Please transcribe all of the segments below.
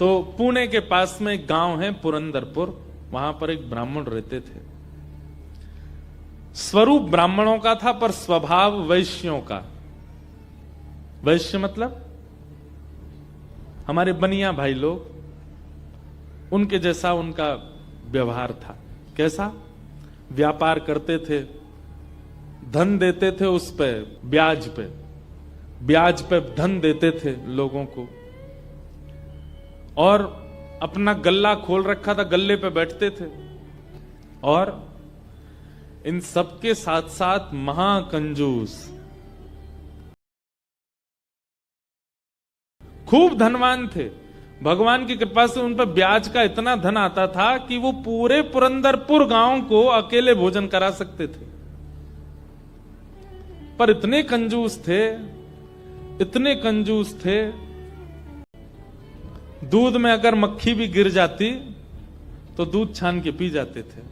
तो पुणे के पास में एक गांव है पुरंदरपुर, वहां पर एक ब्राह्मण रहते थे। स्वरूप ब्राह्मणों का था पर स्वभाव वैश्यों का। वैश्य मतलब हमारे बनिया भाई लोग, उनके जैसा उनका व्यवहार था। कैसा? व्यापार करते थे, धन देते थे, उस पे ब्याज पे धन देते थे लोगों को, और अपना गल्ला खोल रखा था, गल्ले पे बैठते थे। और इन सबके साथ साथ महाकंजूस, खूब धनवान थे। भगवान की कृपा से उन पर ब्याज का इतना धन आता था कि वो पूरे पुरंदरपुर गांव को अकेले भोजन करा सकते थे। पर इतने कंजूस थे, दूध में अगर मक्खी भी गिर जाती तो दूध छान के पी जाते थे,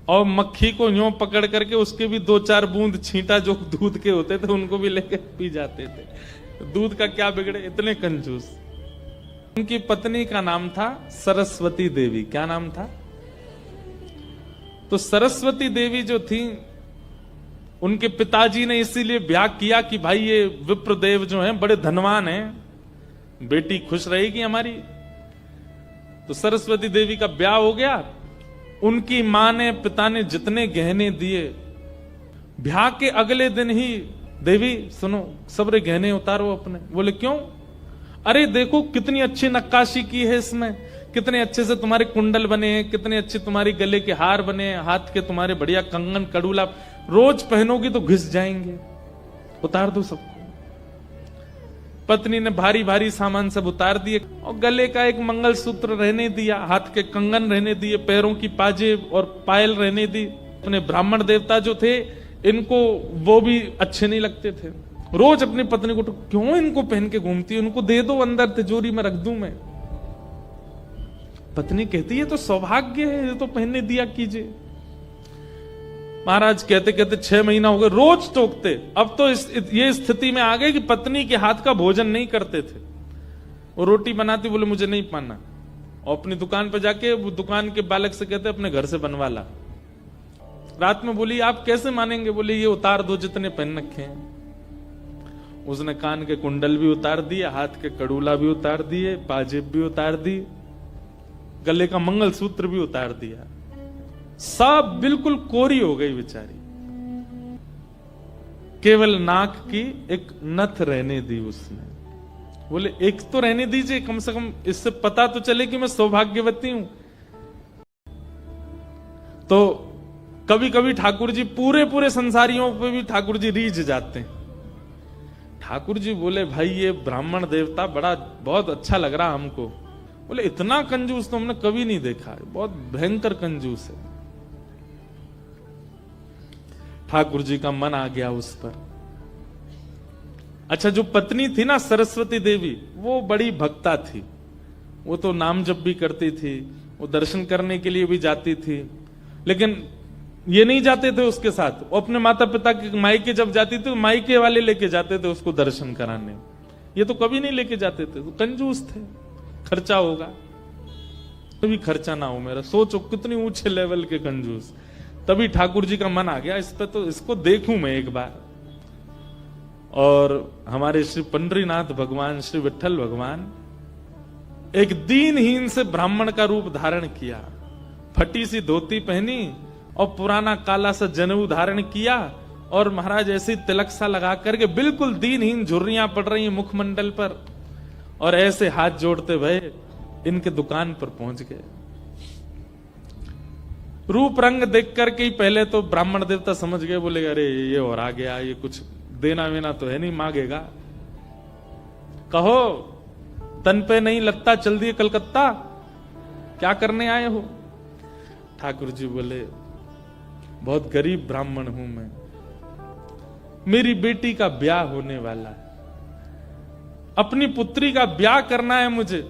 और मक्खी को यूं पकड़ करके उसके भी 2-4 बूंद छींटा जो दूध के होते थे उनको भी लेकर पी जाते थे। दूध का क्या बिगड़े, इतने कंजूस। उनकी पत्नी का नाम था सरस्वती देवी। क्या नाम था? तो सरस्वती देवी जो थी, उनके पिताजी ने इसीलिए ब्याह किया कि भाई ये विप्रदेव जो हैं बड़े धनवान हैं, बेटी खुश रहेगी हमारी। तो सरस्वती देवी का ब्याह हो गया। उनकी मां ने, पिता ने जितने गहने दिए, ब्याह के अगले दिन ही, देवी सुनो, सबरे गहने उतारो अपने। बोले क्यों? अरे देखो कितनी अच्छी नक्काशी की है इसमें, कितने अच्छे से तुम्हारे कुंडल बने हैं, कितने अच्छे तुम्हारे गले के हार बने हैं, हाथ के तुम्हारे बढ़िया कंगन कड़ूला, रोज पहनोगी तो घिस जाएंगे, उतार दो सबको। पत्नी ने भारी भारी सामान सब उतार दिए, और गले का एक मंगलसूत्र रहने दिया, हाथ के कंगन रहने दिए, पैरों की पाजेब और पायल रहने दी। अपने ब्राह्मण देवता जो थे, इनको वो भी अच्छे नहीं लगते थे। रोज अपनी पत्नी को, तो क्यों इनको पहन के घूमती, उनको दे दो, अंदर तिजोरी में रख दूं मैं। पत्नी कहती है तो सौभाग्य है, ये तो पहनने दिया कीजिए। महाराज कहते कहते 6 महीना हो गए, रोज टोकते। अब तो ये स्थिति में आ गए कि पत्नी के हाथ का भोजन नहीं करते थे। वो रोटी बनाती, बोले मुझे नहीं पाना, और अपनी दुकान पर जाके वो दुकान के बालक से कहते अपने घर से बनवा ला। रात में बोली आप कैसे मानेंगे? बोले ये उतार दो जितने पहन रखे हैं। उसने कान के कुंडल भी उतार दिए, हाथ के कड़ूला भी उतार दिए, पाजेब भी उतार दी, गले का मंगलसूत्र भी उतार दिया। सब बिल्कुल कोरी हो गई बेचारी, केवल नाक की एक नथ रहने दी उसने। बोले एक तो रहने दीजिए, कम से कम इससे पता तो चले कि मैं सौभाग्यवती हूं। तो कभी कभी ठाकुर जी पूरे संसारियों पे भी ठाकुर जी रीझ जाते हैं। ठाकुर जी बोले भाई ये ब्राह्मण देवता बहुत अच्छा लग रहा हमको। बोले इतना कंजूस तो हमने कभी नहीं देखा, बहुत भयंकर कंजूस है। ठाकुर जी का मन आ गया उस पर। अच्छा, जो पत्नी थी ना सरस्वती देवी, वो बड़ी भक्ता थी। वो तो नाम जप भी करती थी, वो दर्शन करने के लिए भी जाती थी, लेकिन ये नहीं जाते थे उसके साथ। वो अपने माता पिता के मायके जब जाती थी, मायके वाले लेके जाते थे उसको दर्शन कराने। ये तो कभी नहीं लेके जाते थे, तो कंजूस थे। खर्चा होगा, कभी खर्चा ना हो मेरा। सोचो कितनी ऊंचे लेवल के कंजूस। तभी ठाकुर जी का मन आ गया इस पे, तो इसको देखूं मैं एक बार। और हमारे श्री पंडरीनाथ भगवान, श्री विठल भगवान, एक दीनहीन से ब्राह्मण का रूप धारण किया, फटी सी धोती पहनी और पुराना काला सा जनेऊ धारण किया, और महाराज ऐसे तिलक सा लगा करके बिल्कुल दीनहीन, झुर्रियां पड़ रही मुखमंडल पर, और ऐसे हाथ जोड़ते भय इनके दुकान पर पहुंच गए। रूप रंग देख करके ही पहले तो ब्राह्मण देवता समझ गए, बोले अरे ये और आ गया, ये कुछ देना वेना तो है नहीं, मांगेगा। कहो तन पे नहीं लगता, चल दिए कलकत्ता, क्या करने आए हो? ठाकुर जी बोले बहुत गरीब ब्राह्मण हूं मैं, मेरी बेटी का ब्याह होने वाला है, अपनी पुत्री का ब्याह करना है मुझे,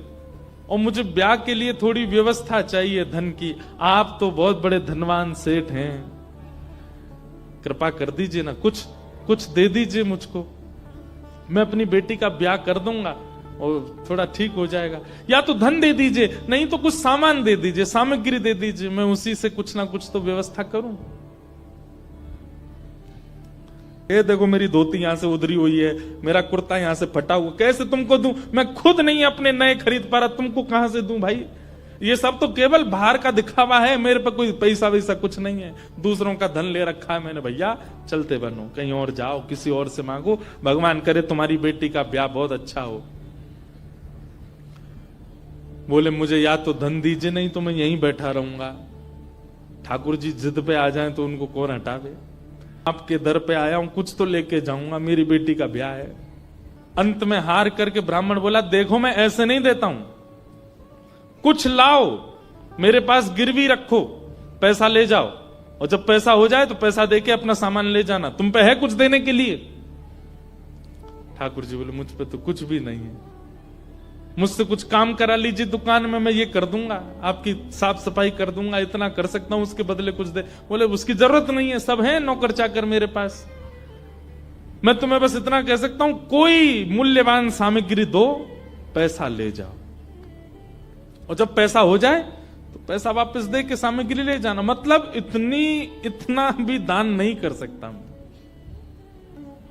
और मुझे ब्याह के लिए थोड़ी व्यवस्था चाहिए धन की। आप तो बहुत बड़े धनवान सेठ हैं, कृपा कर दीजिए ना, कुछ दे दीजिए मुझको, मैं अपनी बेटी का ब्याह कर दूंगा। और थोड़ा ठीक हो जाएगा। या तो धन दे दीजिए, नहीं तो कुछ सामान दे दीजिए, सामग्री दे दीजिए, मैं उसी से कुछ ना कुछ तो व्यवस्था करूं। ये देखो मेरी धोती यहां से उधरी हुई है, मेरा कुर्ता यहां से फटा हुआ, कैसे तुमको दूं? मैं खुद नहीं अपने नए खरीद पा रहा, तुमको कहां से दूं भाई? ये सब तो केवल बाहर का दिखावा है, मेरे पर कोई पैसा वैसा कुछ नहीं है। दूसरों का धन ले रखा है मैंने, भैया चलते बनो, कहीं और जाओ, किसी और से मांगो, भगवान करे तुम्हारी बेटी का ब्याह बहुत अच्छा हो। बोले मुझे या तो धन दीजिए, नहीं तो मैं यहीं बैठा रहूंगा। ठाकुर जी जिद पे आ जाएं तो उनको कौन हटावे? आपके दर पे आया हूं, कुछ तो लेके जाऊंगा, मेरी बेटी का ब्याह है। अंत में हार करके ब्राह्मण बोला, देखो मैं ऐसे नहीं देता हूं, कुछ लाओ, मेरे पास गिरवी रखो, पैसा ले जाओ, और जब पैसा हो जाए तो पैसा देके अपना सामान ले जाना, तुम पे है कुछ देने के लिए? ठाकुर जी बोले मुझ पे तो कुछ भी नहीं है, मुझसे कुछ काम करा लीजिए दुकान में, मैं ये कर दूंगा, आपकी साफ सफाई कर दूंगा, इतना कर सकता हूं, उसके बदले कुछ दे। बोले उसकी जरूरत नहीं है, सब है नौकर चाकर मेरे पास, मैं तुम्हें बस इतना कह सकता हूं, कोई मूल्यवान सामग्री दो, पैसा ले जाओ, और जब पैसा हो जाए तो पैसा वापस दे के सामग्री ले जाना। मतलब इतना भी दान नहीं कर सकता मैं।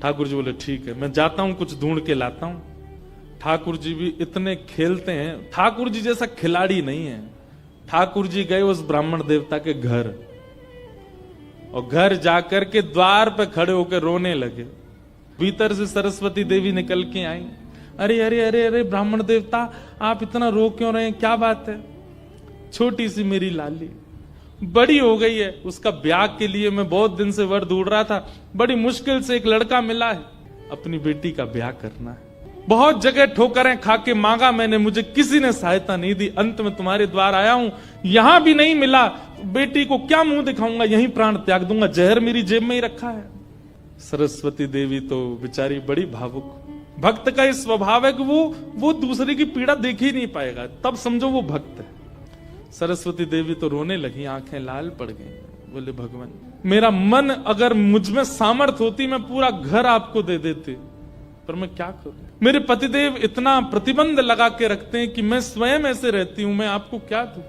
ठाकुर जी बोले ठीक है, मैं जाता हूं, कुछ ढूंढ के लाता हूं। ठाकुर जी भी इतने खेलते हैं, ठाकुर जी जैसा खिलाड़ी नहीं है। ठाकुर जी गए उस ब्राह्मण देवता के घर, और घर जाकर के द्वार पे खड़े होकर रोने लगे। भीतर से सरस्वती देवी निकल के आई, अरे अरे अरे अरे ब्राह्मण देवता, आप इतना रो क्यों रहे हैं, क्या बात है? छोटी सी मेरी लाली बड़ी हो गई है, उसका ब्याह के लिए मैं बहुत दिन से वर ढूंढ रहा था, बड़ी मुश्किल से एक लड़का मिला है, अपनी बेटी का ब्याह करना है। बहुत जगह ठोकरें खा के मांगा मैंने, मुझे किसी ने सहायता नहीं दी, अंत में तुम्हारे द्वार आया हूं, यहां भी नहीं मिला, बेटी को क्या मुंह दिखाऊंगा, यहीं प्राण त्याग दूंगा, जहर मेरी जेब में ही रखा है। सरस्वती देवी तो बेचारी बड़ी भावुक, भक्त का इस स्वभाव है कि वो दूसरे की पीड़ा देख ही नहीं पाएगा, तब समझो वो भक्त है। सरस्वती देवी तो रोने लगी, आंखें लाल पड़ गई। बोले भगवान, मेरा मन अगर मुझ में सामर्थ्य होती, मैं पूरा घर आपको दे देती, पर मैं क्या करूं? मेरे पतिदेव इतना प्रतिबंध लगा के रखते हैं कि मैं स्वयं ऐसे रहती हूं, मैं आपको क्या दूं?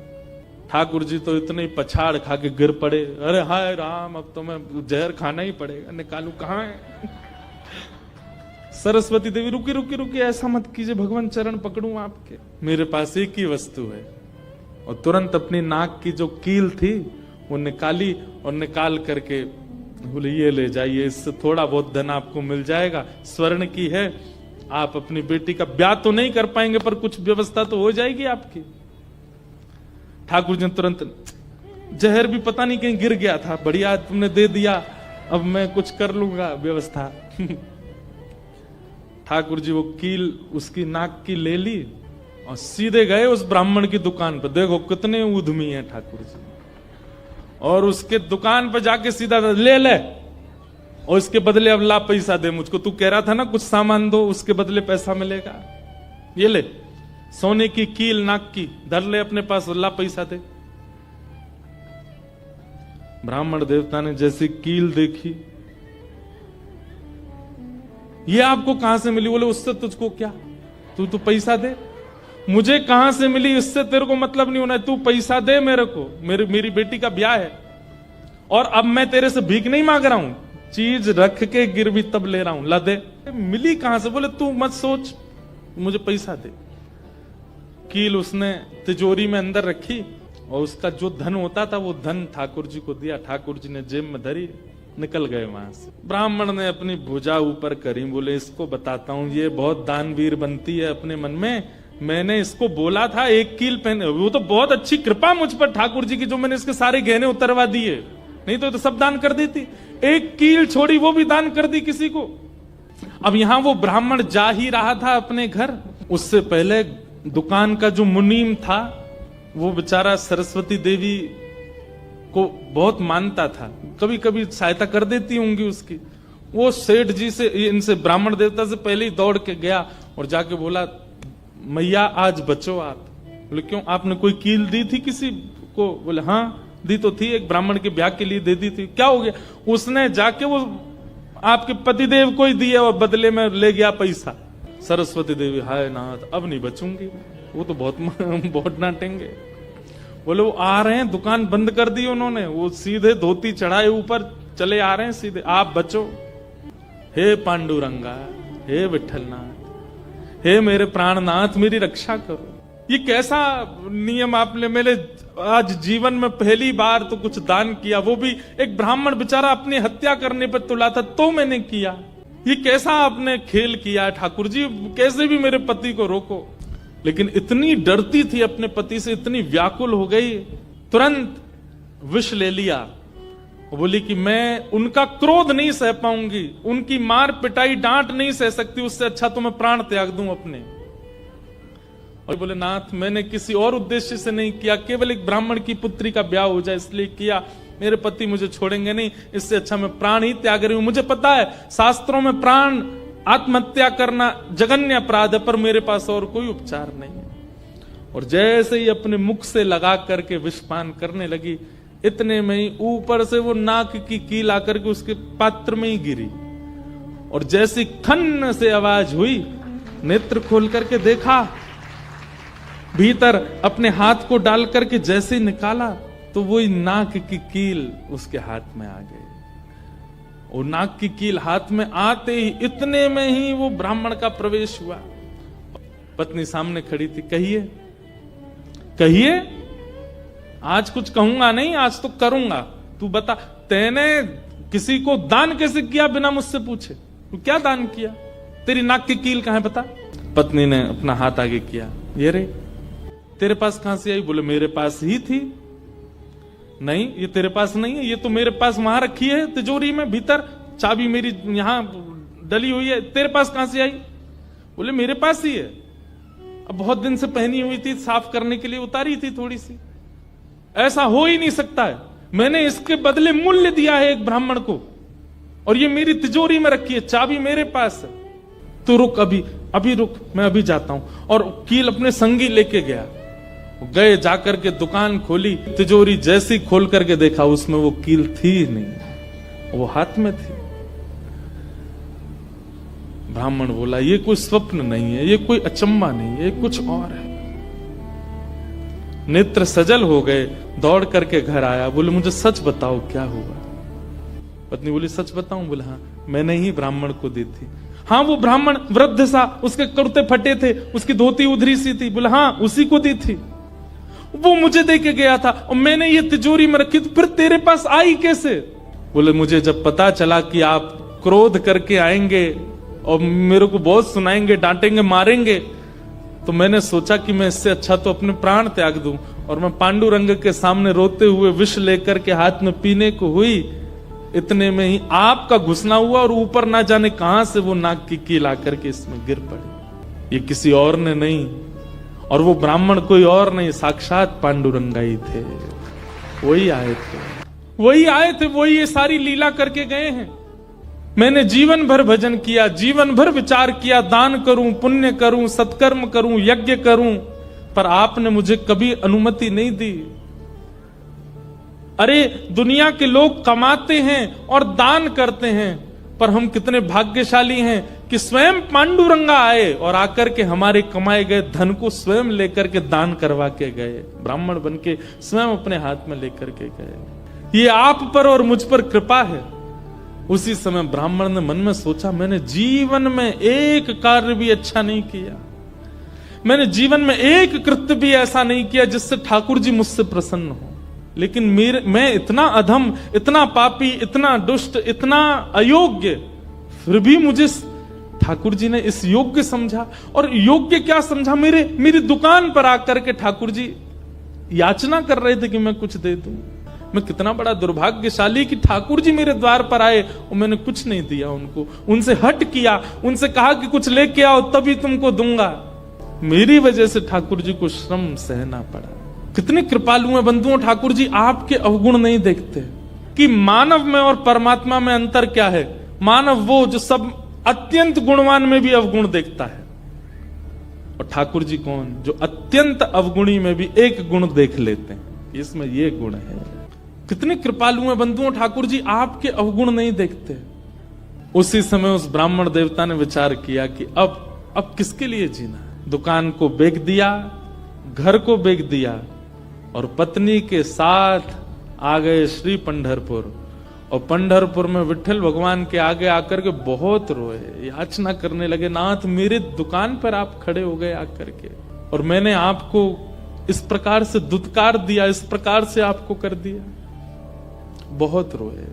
ठाकुर जी तो इतने पछाड़ खा के गिर पड़े, अरे हाय राम, अब तो मैं जहर खाना ही पड़ेगा, निकालू कहां है? सरस्वती देवी रुकी रुकी रुकी, ऐसा मत कीजिए भगवान, चरण पकड़ूं आपके, मेरे पास एक ही वस्तु है। और तुरंत अपनी नाक की जो कील थी वो निकाली, और निकाल करके बोले ये ले जाइए, इससे थोड़ा बहुत धन आपको मिल जाएगा, स्वर्ण की है, आप अपनी बेटी का ब्याह तो नहीं कर पाएंगे पर कुछ व्यवस्था तो हो जाएगी आपकी। ठाकुर जी तुरंत, जहर भी पता नहीं कहीं गिर गया था, बढ़िया तुमने दे दिया, अब मैं कुछ कर लूंगा व्यवस्था। ठाकुर जी वो कील उसकी नाक की ले ली और सीधे गए उस ब्राह्मण की दुकान पर। देखो कितने उद्यमी हैं ठाकुर जी, और उसके दुकान पर जाके सीधा ले ले, और इसके बदले अब ला पैसा दे मुझको, तू कह रहा था ना कुछ सामान दो, उसके बदले पैसा मिलेगा, ये ले सोने की कील नाक की, धर ले अपने पास, ला पैसा दे। ब्राह्मण देवता ने जैसी कील देखी, ये आपको कहां से मिली? बोले उससे तुझको क्या, तू तो पैसा दे। मुझे कहां से मिली इससे तेरे को मतलब नहीं होना है, तू पैसा दे मेरे को, मेरी बेटी का ब्याह है, और अब मैं तेरे से भीख नहीं मांग रहा हूं, चीज रख के गिरवी तब ले रहा हूं, ला दे। मिली कहां से? बोले तू मत सोच, मुझे पैसा दे। कील उसने तिजोरी में अंदर रखी, और उसका जो धन होता था वो धन ठाकुर जी को दिया, ठाकुर जी ने जेब में धरी, निकल गए वहां से। ब्राह्मण ने अपनी भुजा ऊपर करी, बोले इसको बताता हूं, ये बहुत दानवीर बनती है अपने मन में, मैंने इसको बोला था एक कील पहने, वो तो बहुत अच्छी कृपा मुझ पर ठाकुर जी की, जो मैंने इसके सारे गहने उतरवा दिए, नहीं तो सब दान कर देती, एक कील छोड़ी वो भी दान कर दी किसी को। अब यहां वो ब्राह्मण जा ही रहा था अपने घर, उससे पहले दुकान का जो मुनीम था वो बेचारा सरस्वती देवी को बहुत मानता था, कभी कभी सहायता कर देती होंगी उसकी। वो सेठ जी से, इनसे ब्राह्मण देवता से पहले ही दौड़ के गया और जाके बोला, मैया आज बचो आप। बोले क्यों, आपने कोई कील दी थी किसी को? बोले हाँ दी तो थी, एक ब्राह्मण के ब्याह के लिए दे दी थी। क्या हो गया? उसने जाके वो आपके पतिदेव को ही दिया और बदले में ले गया पैसा। सरस्वती देवी, हाय नाथ अब नहीं बचूंगी, वो तो बहुत डांटेंगे। बोले वो आ रहे हैं, दुकान बंद कर दी उन्होंने, वो सीधे धोती चढ़ाए ऊपर चले आ रहे हैं सीधे, आप बचो। हे पांडुरंगा, हे विठलनाथ, हे मेरे प्राणनाथ, मेरी रक्षा करो। ये कैसा नियम आपने, मेरे आज जीवन में पहली बार तो कुछ दान किया, वो भी एक ब्राह्मण बेचारा अपनी हत्या करने पर तुला था तो मैंने किया। ये कैसा आपने खेल किया ठाकुर जी, कैसे भी मेरे पति को रोको। लेकिन इतनी डरती थी अपने पति से, इतनी व्याकुल हो गई, तुरंत विष ले लिया। वो बोली कि मैं उनका क्रोध नहीं सह पाऊंगी, उनकी मार पिटाई डांट नहीं सह सकती, उससे अच्छा तो मैं प्राण त्याग दूं अपने। और बोले नाथ मैंने किसी और उद्देश्य से नहीं किया, केवल एक ब्राह्मण की पुत्री का ब्याह हो जाए इसलिए किया, मेरे पति मुझे छोड़ेंगे नहीं, इससे अच्छा मैं प्राण ही त्याग रही हूं। मुझे पता है शास्त्रों में प्राण आत्महत्या करना जघन्य अपराध है, पर मेरे पास और कोई उपचार नहीं है। और जैसे ही अपने मुख से लगा करके विषपान करने लगी, इतने में ही ऊपर से वो नाक की कील आकर के उसके पात्र में ही गिरी। और जैसी खन्न से आवाज हुई, नेत्र खोल करके देखा, भीतर अपने हाथ को डाल करके जैसे निकाला तो वही नाक की कील उसके हाथ में आ गई। और नाक की कील हाथ में आते ही इतने में ही वो ब्राह्मण का प्रवेश हुआ। पत्नी सामने खड़ी थी, कहिए कहिए, आज कुछ कहूंगा नहीं, आज तो करूंगा, तू बता तैने किसी को दान कैसे किया बिना मुझसे पूछे, तू क्या दान किया, तेरी नाक की कील कहां है बता। पत्नी ने अपना हाथ आगे किया, ये रे तेरे पास कहां से आई। बोले मेरे पास ही थी। नहीं ये तेरे पास नहीं है, ये तो मेरे पास वहां रखी है तिजोरी में भीतर, चाबी मेरी यहां डली हुई है, तेरे पास कहां से आई। बोले मेरे पास ही है, अब बहुत दिन से पहनी हुई थी, साफ करने के लिए उतारी थी थोड़ी सी। ऐसा हो ही नहीं सकता है, मैंने इसके बदले मूल्य दिया है एक ब्राह्मण को, और ये मेरी तिजोरी में रखी है, चाबी मेरे पास है। तो रुक, अभी रुक, मैं अभी जाता हूं। और कील अपने संगी लेके गया, गए जाकर के दुकान खोली, तिजोरी जैसी खोल करके देखा उसमें वो कील थी नहीं, वो हाथ में थी। ब्राह्मण बोला ये कोई स्वप्न नहीं है, ये कोई अचंबा नहीं है, ये कुछ और है। नेत्र सजल हो गए, दौड़ करके घर आया, बोले मुझे सच बताओ क्या हुआ। पत्नी बोली सच बताऊं। बोले हाँ, मैंने ही ब्राह्मण को दी थी। हाँ वो ब्राह्मण वृद्ध सा, उसके कुर्ते फटे थे, उसकी धोती उधरी सी थी। बोले हाँ उसी को दी थी, वो मुझे दे के गया था और मैंने ये तिजोरी में रखी, तो फिर तेरे पास आई कैसे। बोले मुझे जब पता चला कि आप क्रोध करके आएंगे और मेरे को बहुत सुनाएंगे, डांटेंगे, मारेंगे, तो मैंने सोचा कि मैं इससे अच्छा तो अपने प्राण त्याग दूं। और मैं पांडुरंग के सामने रोते हुए विष लेकर के हाथ में पीने को हुई, इतने में ही आपका घुसना हुआ और ऊपर ना जाने कहां से वो नाक की कील आकर के इसमें गिर पड़ी। ये किसी और ने नहीं, और वो ब्राह्मण कोई और नहीं, साक्षात पांडुरंगा ही थे। वही आए थे, वही ये सारी लीला करके गए हैं। मैंने जीवन भर भजन किया, जीवन भर विचार किया, दान करूं, पुण्य करूं, सत्कर्म करूं, यज्ञ करूं, पर आपने मुझे कभी अनुमति नहीं दी। अरे दुनिया के लोग कमाते हैं और दान करते हैं, पर हम कितने भाग्यशाली हैं कि स्वयं पांडुरंगा आए और आकर के हमारे कमाए गए धन को स्वयं लेकर के दान करवा के गए, ब्राह्मण बन के स्वयं अपने हाथ में लेकर के गए। ये आप पर और मुझ पर कृपा है। उसी समय ब्राह्मण ने मन में सोचा, मैंने जीवन में एक कार्य भी अच्छा नहीं किया, मैंने जीवन में एक कृत्य भी ऐसा नहीं किया जिससे ठाकुर जी मुझसे प्रसन्न हो, लेकिन मैं इतना अधम, इतना पापी, इतना दुष्ट, इतना अयोग्य, फिर भी मुझे ठाकुर जी ने इस योग्य समझा। और योग्य क्या समझा, मेरी दुकान पर आकर के ठाकुर जी याचना कर रहे थे कि मैं कुछ दे दूं। मैं कितना बड़ा दुर्भाग्यशाली कि ठाकुर जी मेरे द्वार पर आए और मैंने कुछ नहीं दिया उनको, उनसे हट किया, उनसे कहा कि कुछ लेके आओ तभी तुमको दूंगा। मेरी वजह से ठाकुर जी को श्रम सहना पड़ा। कितने कृपालु हैं बंधुओं ठाकुर जी, आपके अवगुण नहीं देखते कि मानव में और परमात्मा में अंतर क्या है। मानव वो जो सब अत्यंत गुणवान में भी अवगुण देखता है, और ठाकुर जी कौन, जो अत्यंत अवगुणी में भी एक गुण देख लेते हैं, इसमें ये गुण है। कितने कृपालु हैं बंधुओं ठाकुर जी, आपके अवगुण नहीं देखते। उसी समय उस ब्राह्मण देवता ने विचार किया कि अब अब किसके लिए जीना? दुकान को बेच दिया, घर को बेच दिया और पत्नी के साथ आ गए श्री पंढरपुर। और पंढरपुर में विठल भगवान के आगे आकर के बहुत रोए, याचना करने लगे, नाथ मेरे दुकान पर आप खड़े हो गए आकर के, और मैंने आपको इस प्रकार से दुत्कार दिया, इस प्रकार से आपको कर दिया। बहुत रोए।